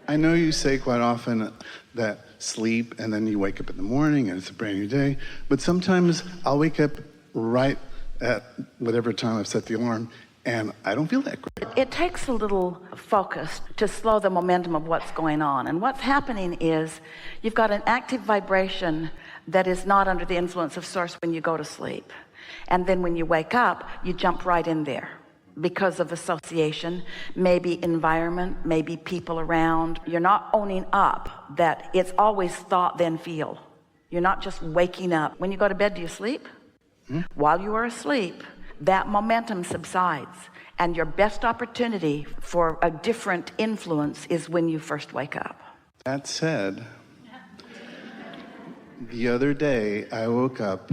I know you say quite often that sleep and then you wake up in the morning and it's a brand new day, but sometimes I'll wake up right at whatever time I've set the alarm and I don't feel that great. It takes a little focus to slow the momentum of what's going on. And what's happening is you've got an active vibration that is not under the influence of source when you go to sleep. And then when you wake up, you jump right in there because of association, maybe environment, maybe people around. You're not owning up that it's always thought then feel. You're not just waking up. When you go to bed, do you sleep? While you are asleep, that momentum subsides, and your best opportunity for a different influence is when you first wake up. That said, the other day I woke up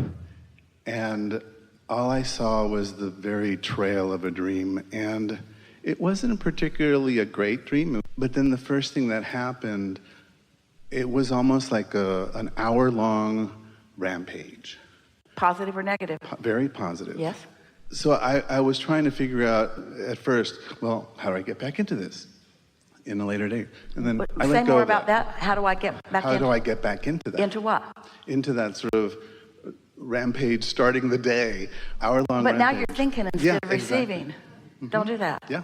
and all I saw was the very trail of a dream, and it wasn't particularly a great dream, but then the first thing that happened, it was almost like an hour-long rampage. Positive or negative? Very positive. Yes. So I was trying to figure out at first, well, how do I get back into this in a later date? And then I let go of that. Say more about that. How do I get back into? How do I get back into that? Into what? Into that sort of rampage, starting the day, hour-long But rampage. now you're thinking instead of exactly. receiving. Don't do that. Yeah.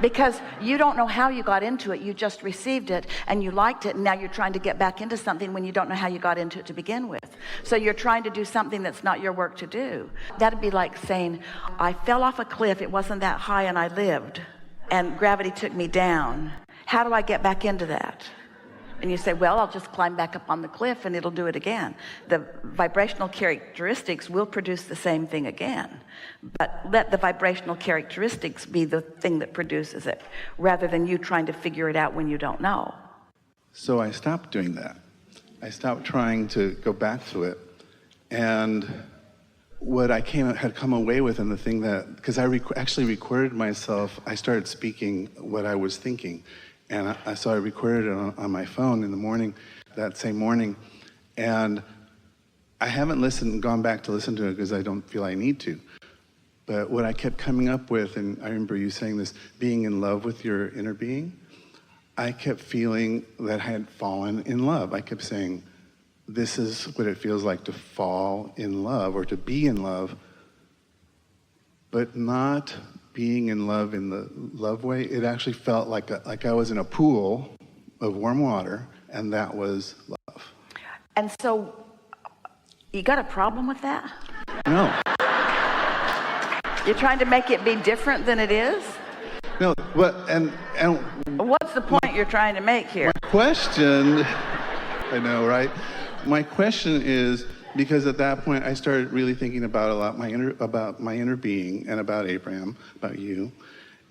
Because you don't know how you got into it. You just received it and you liked it, and now you're trying to get back into something when you don't know how you got into it to begin with. So you're trying to do something that's not your work to do. That'd be like saying, I fell off a cliff, it wasn't that high, and I lived, and gravity took me down. How do I get back into that? And you say, well, I'll just climb back up on the cliff and it'll do it again. The vibrational characteristics will produce the same thing again. But let the vibrational characteristics be the thing that produces it, rather than you trying to figure it out when you don't know. So I stopped doing that. I stopped trying to go back to it. And what I had come away with, and the thing that, because I actually recorded myself, I started speaking what I was thinking. And so I recorded it on my phone in the morning, that same morning. And I haven't gone back to listen to it because I don't feel I need to. But what I kept coming up with, and I remember you saying this, being in love with your inner being, I kept feeling that I had fallen in love. I kept saying, this is what it feels like to fall in love or to be in love, but not being in love in the love way. It actually felt like I was in a pool of warm water, and that was love. And so, you got a problem with that? No. You're trying to make it be different than it is? No, but, and what's the point you're trying to make here? My question, I know, right? My question is, because at that point I started really thinking about about my inner being and about Abraham, about you,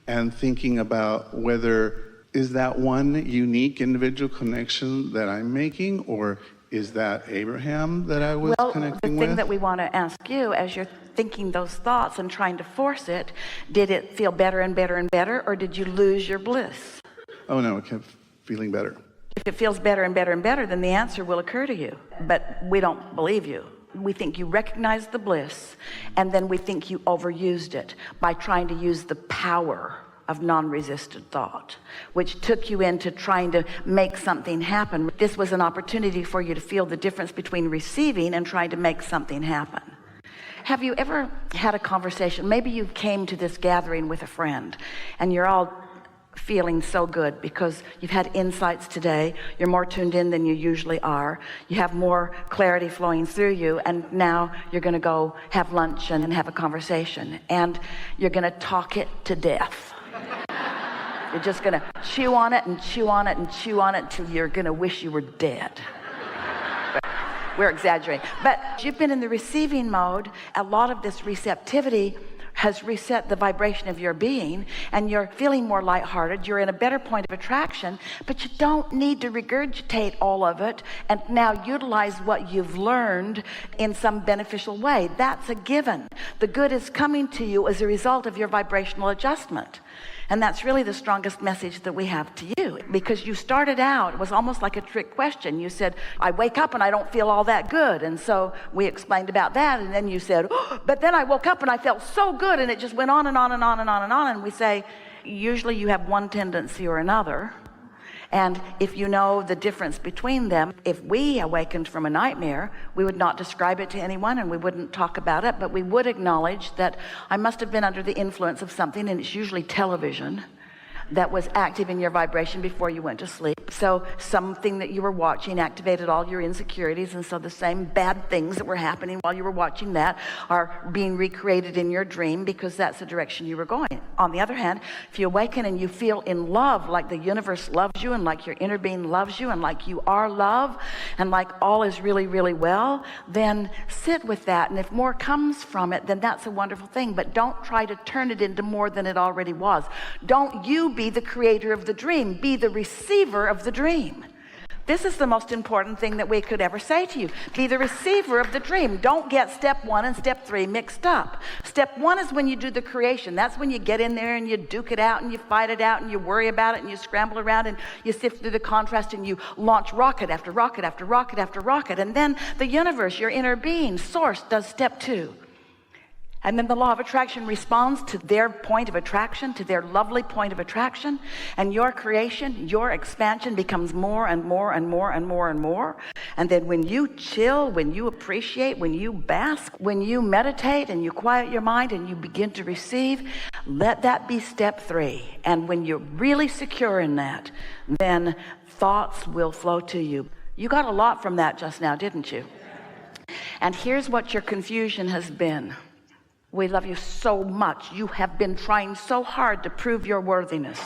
and thinking about whether is that one unique individual connection that I'm making, or is that Abraham that I was connecting with? The thing that we want to ask you, as you're thinking those thoughts and trying to force it, did it feel better and better and better, or did you lose your bliss? Oh no, it kept feeling better. If it feels better and better and better, then the answer will occur to you. But we don't believe you. We think you recognized the bliss, and then we think you overused it by trying to use the power of non-resisted thought, which took you into trying to make something happen. This was an opportunity for you to feel the difference between receiving and trying to make something happen. Have you ever had a conversation? Maybe you came to this gathering with a friend, and you're all feeling so good because you've had insights today. You're more tuned in than you usually are. You have more clarity flowing through you, and now you're going to go have lunch and have a conversation, and you're going to talk it to death. You're just going to chew on it and chew on it and chew on it until you're going to wish you were dead. We're exaggerating. But you've been in the receiving mode. A lot of this receptivity has reset the vibration of your being, and you're feeling more lighthearted. You're in a better point of attraction, but you don't need to regurgitate all of it and now utilize what you've learned in some beneficial way. That's a given. The good is coming to you as a result of your vibrational adjustment. And that's really the strongest message that we have to you, because you started out, it was almost like a trick question. You said, I wake up and I don't feel all that good. And so we explained about that. And then you said, oh, but then I woke up and I felt so good. And it just went on and on and on and on and on. And we say, usually you have one tendency or another. And if you know the difference between them, if we awakened from a nightmare, we would not describe it to anyone and we wouldn't talk about it, but we would acknowledge that I must have been under the influence of something, and it's usually television, that was active in your vibration before you went to sleep. So something that you were watching activated all your insecurities, and so the same bad things that were happening while you were watching that are being recreated in your dream, because that's the direction you were going. On the other hand, if you awaken and you feel in love, like the universe loves you, and like your inner being loves you, and like you are love, and like all is really, really well, then sit with that. And if more comes from it, then that's a wonderful thing. But don't try to turn it into more than it already was. Don't you be the creator of the dream. Be the receiver of the dream. This is the most important thing that we could ever say to you. Be the receiver of the dream. Don't get step 1 and step 3 mixed up. Step 1 is when you do the creation. That's when you get in there and you duke it out and you fight it out and you worry about it and you scramble around and you sift through the contrast and you launch rocket after rocket after rocket after rocket. And then the universe, your inner being, source, does step 2. And then the law of attraction responds to their point of attraction, to their lovely point of attraction. And your creation, your expansion becomes more and more and more and more and more. And then when you chill, when you appreciate, when you bask, when you meditate and you quiet your mind and you begin to receive, let that be step 3. And when you're really secure in that, then thoughts will flow to you. You got a lot from that just now, didn't you? And here's what your confusion has been. We love you so much. You have been trying so hard to prove your worthiness.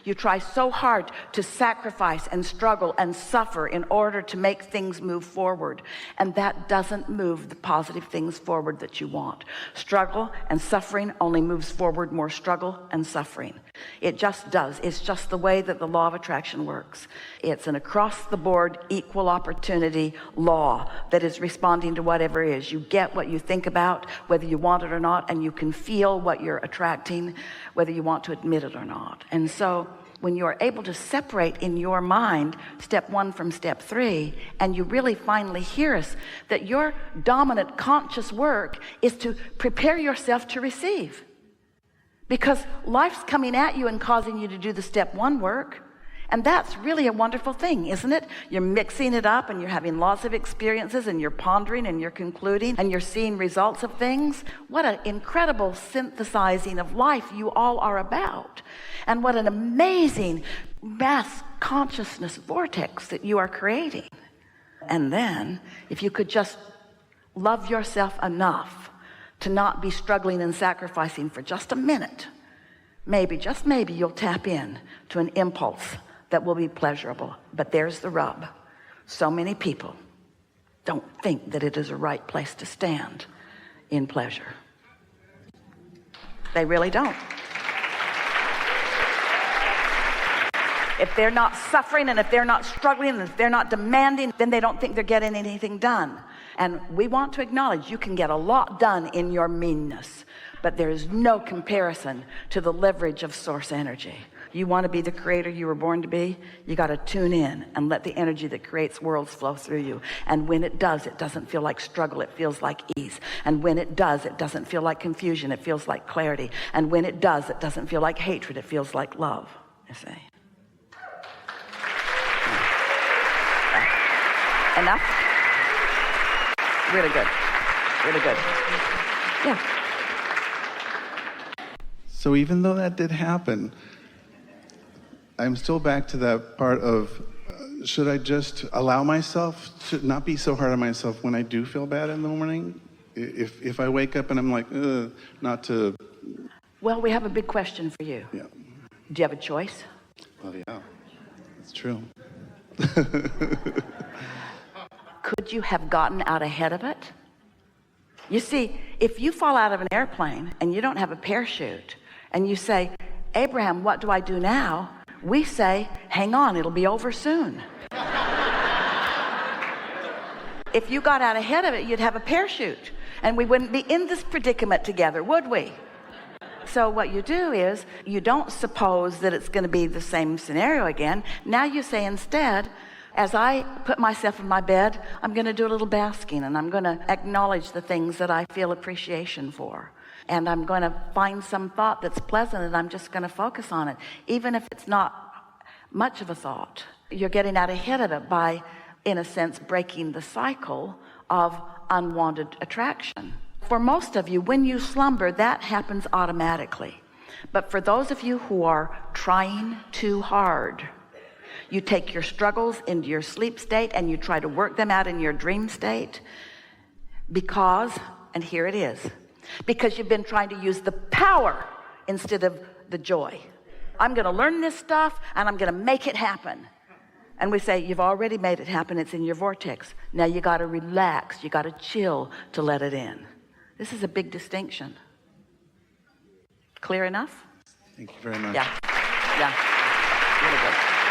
You try so hard to sacrifice and struggle and suffer in order to make things move forward. And that doesn't move the positive things forward that you want. Struggle and suffering only moves forward more struggle and suffering. It just does. It's just the way that the law of attraction works. It's an across-the-board equal opportunity law that is responding to whatever is. You get what you think about, whether you want it or not, and you can feel what you're attracting, whether you want to admit it or not. And so when you're able to separate in your mind step 1 from step 3, and you really finally hear us, that your dominant conscious work is to prepare yourself to receive. Because life's coming at you and causing you to do the step 1 work. And that's really a wonderful thing, isn't it? You're mixing it up and you're having lots of experiences and you're pondering and you're concluding and you're seeing results of things. What an incredible synthesizing of life you all are about. And what an amazing mass consciousness vortex that you are creating. And then, if you could just love yourself enough to not be struggling and sacrificing for just a minute, maybe, just maybe, you'll tap in to an impulse that will be pleasurable. But there's the rub. So many people don't think that it is a right place to stand in pleasure. They really don't. If they're not suffering and if they're not struggling and if they're not demanding, then they don't think they're getting anything done. And we want to acknowledge you can get a lot done in your meanness, but there is no comparison to the leverage of source energy. You want to be the creator you were born to be, you got to tune in and let the energy that creates worlds flow through you. And when it does, it doesn't feel like struggle, it feels like ease. And when it does, it doesn't feel like confusion, it feels like clarity. And when it does, it doesn't feel like hatred, it feels like love, you see. Enough? Really good. Really good. Yeah. So even though that did happen, I'm still back to that part of, should I just allow myself to not be so hard on myself when I do feel bad in the morning? If I wake up and I'm like, not to... Well, we have a big question for you. Yeah. Do you have a choice? Well, yeah, that's true. Could you have gotten out ahead of it? You see, if you fall out of an airplane and you don't have a parachute and you say, Abraham, what do I do now? We say, hang on, it'll be over soon. If you got out ahead of it, you'd have a parachute and we wouldn't be in this predicament together, would we? So what you do is you don't suppose that it's going to be the same scenario again. Now you say instead, as I put myself in my bed, I'm going to do a little basking and I'm going to acknowledge the things that I feel appreciation for. And I'm going to find some thought that's pleasant and I'm just going to focus on it. Even if it's not much of a thought. You're getting out ahead of it by, in a sense, breaking the cycle of unwanted attraction. For most of you, when you slumber, that happens automatically. But for those of you who are trying too hard, you take your struggles into your sleep state and you try to work them out in your dream state because, and here it is, because you've been trying to use the power instead of the joy. I'm going to learn this stuff and I'm going to make it happen. And we say, you've already made it happen. It's in your vortex. Now you got to relax. You got to chill to let it in. This is a big distinction. Clear enough? Thank you very much. Yeah. Really good.